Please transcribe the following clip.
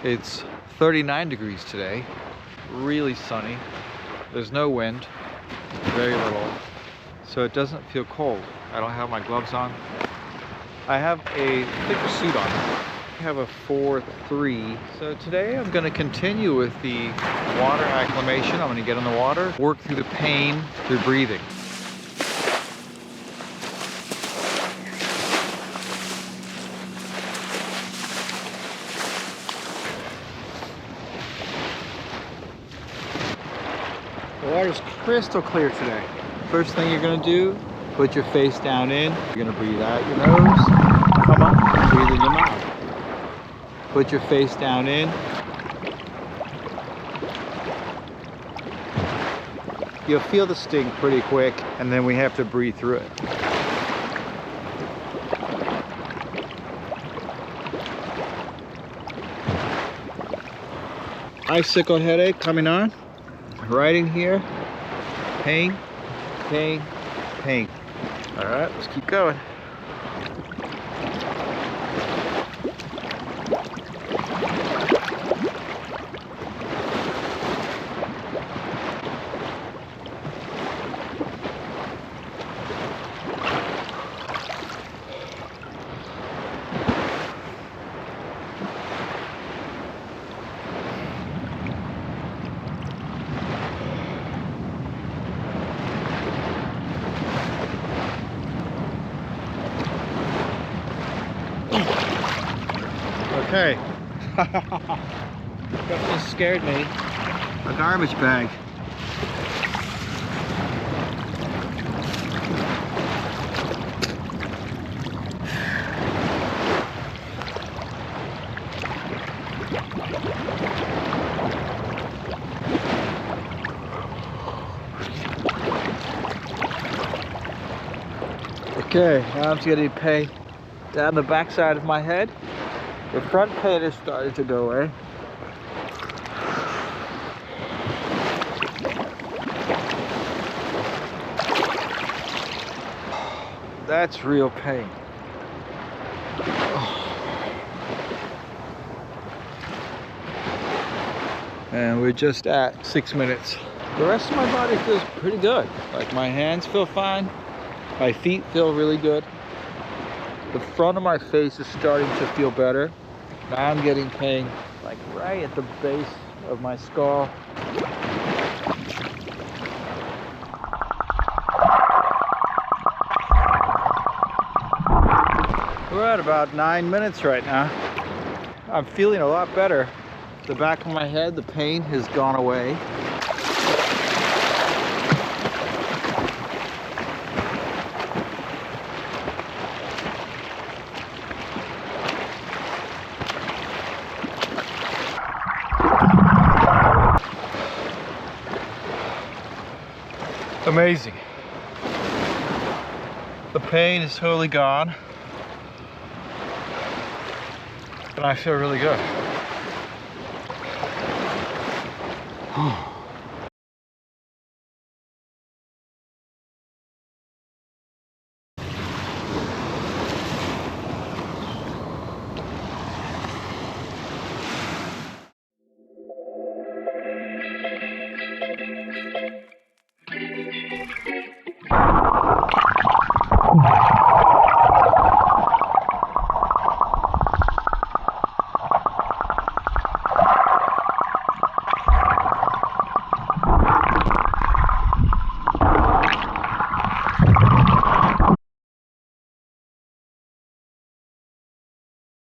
It's 39 degrees today, really sunny. There's no wind, very little, so it doesn't feel cold. I don't have my gloves on. I have a thicker suit on. I have a 4-3. So today I'm going to continue with the water acclimation. I'm going to get in the water, work through the pain through breathing. The water's crystal clear today. First thing you're gonna do, put your face down in. You're gonna breathe out your nose. Come on, breathe in your mouth. Put your face down in. You'll feel the sting pretty quick, and then we have to breathe through it. Icicle headache coming on. Right in here, pain, pain, pain. All right, let's keep going. Okay. That just scared me. A garbage bag. Okay, now I'm just gonna pay down the back side of my head. The front pain has started to go away. That's real pain. And we're just at 6 minutes. The rest of my body feels pretty good. Like my hands feel fine. My feet feel really good. The front of my face is starting to feel better. Now I'm getting pain like right at the base of my skull. We're at about 9 minutes right now. I'm feeling a lot better. The back of my head, the pain has gone away. Amazing. The pain is totally gone. And I feel really good.